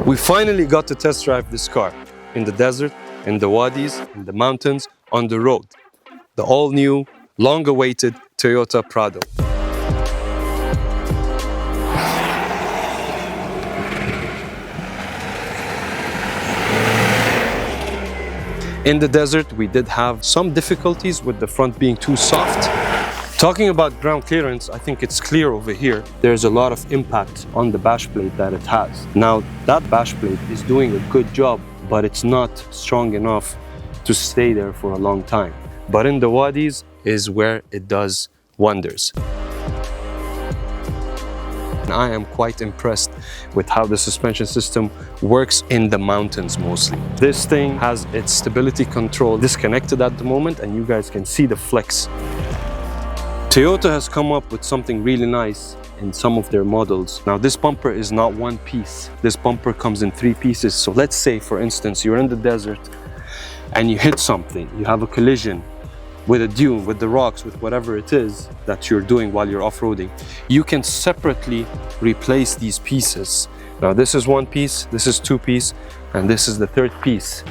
We finally got to test drive this car in the desert, in the wadis, in the mountains, on the road. The all-new, long-awaited Toyota Prado. In the desert, we did have some difficulties with the front being too soft. Talking about ground clearance, I think it's clear over here. There's a lot of impact on the bash plate that it has. Now, that bash plate is doing a good job, but it's not strong enough to stay there for a long time. But in the wadis is where it does wonders. I am quite impressed with how the suspension system works in the mountains mostly. This thing has its stability control disconnected at the moment, and you guys can see the flex. Toyota has come up with something really nice in some of their models. Now, this bumper is not one piece. This bumper comes in 3 pieces. So let's say, for instance, you're in the desert and you hit something, you have a collision with a dune, with the rocks, with whatever it is that you're doing while you're off-roading. You can separately replace these pieces. Now, this is 1 piece, this is 2 pieces, and this is the 3rd piece.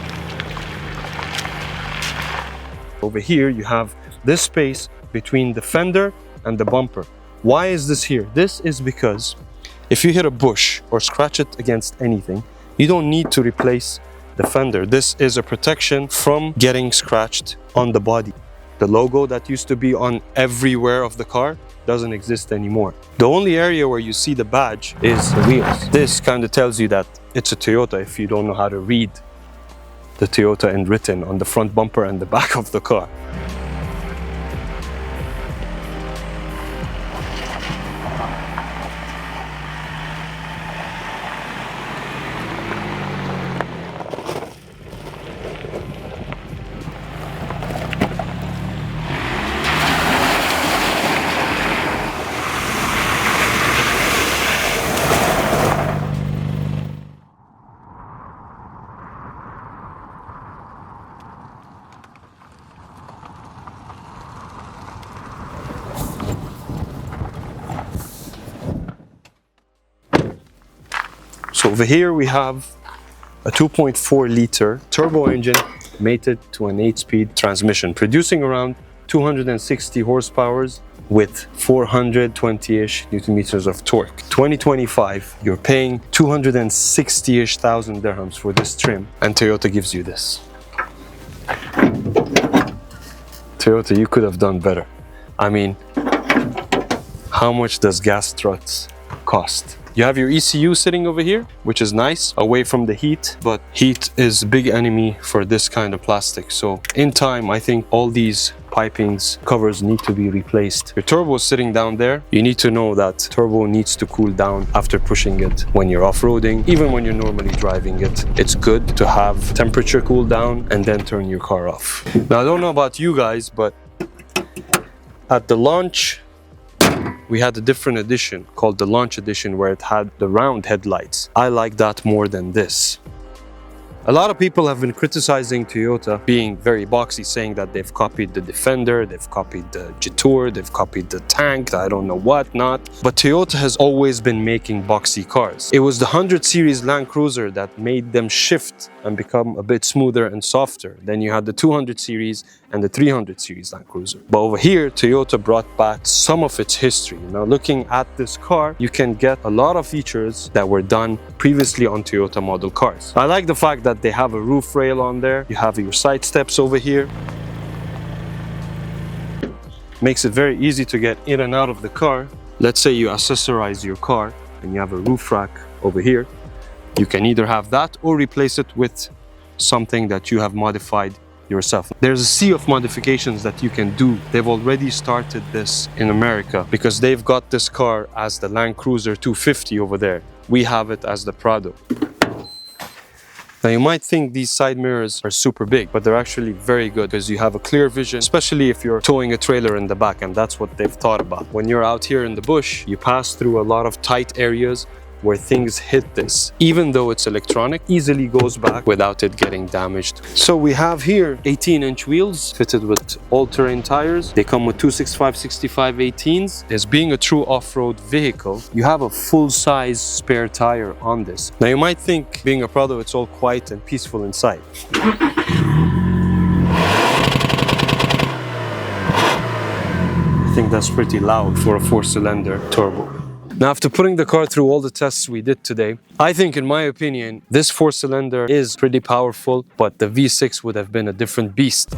Over here, you have this space between the fender and the bumper. Why is this here? This is because if you hit a bush or scratch it against anything, you don't need to replace the fender. This is a protection from getting scratched on the body. The logo that used to be on everywhere of the car doesn't exist anymore. The only area where you see the badge is the wheels. This kind of tells you that it's a Toyota if you don't know how to read the Toyota in written on the front bumper and the back of the car. So over here we have a 2.4 liter turbo engine mated to an 8-speed transmission, producing around 260 horsepower with 420-ish Newton meters of torque. 2025, you're paying 260-ish thousand dirhams for this trim, and Toyota gives you this. Toyota, you could have done better. I mean, how much does gas struts cost? You have your ECU sitting over here, which is nice, away from the heat, but heat is a big enemy for this kind of plastic. So in time, I think all these pipings, covers need to be replaced. Your turbo is sitting down there. You need to know that turbo needs to cool down after pushing it when you're off-roading. Even when you're normally driving it, it's good to have temperature cool down and then turn your car off. Now, I don't know about you guys, but at the launch, we had a different edition called the Launch Edition where it had the round headlights. I like that more than this. A lot of people have been criticizing Toyota being very boxy, saying that they've copied the Defender, they've copied the Jetour, they've copied the Tank, I don't know what not. But Toyota has always been making boxy cars. It was the 100 series Land Cruiser that made them shift and become a bit smoother and softer. Then you had the 200 series and the 300 series Land Cruiser. But over here, Toyota brought back some of its history. Now, looking at this car, you can get a lot of features that were done previously on Toyota model cars. I like the fact that they have a roof rail on there. You have your side steps over here. Makes it very easy to get in and out of the car. Let's say you accessorize your car and you have a roof rack over here. You can either have that or replace it with something that you have modified yourself. There's a sea of modifications that you can do. They've already started this in America because they've got this car as the Land Cruiser 250 over there. We have it as the Prado. Now, you might think these side mirrors are super big, but they're actually very good because you have a clear vision, especially if you're towing a trailer in the back, and that's what they've thought about. When you're out here in the bush, you pass through a lot of tight areas where things hit this, even though it's electronic, easily goes back without it getting damaged. So we have here 18-inch wheels fitted with all-terrain tires. They come with 265/65 18s. As being a true off-road vehicle, you have a full-size spare tire on this. Now you might think, being a Prado, it's all quiet and peaceful inside. I think that's pretty loud for a 4-cylinder turbo. Now, after putting the car through all the tests we did today, I think, in my opinion, this 4-cylinder is pretty powerful, but the V6 would have been a different beast.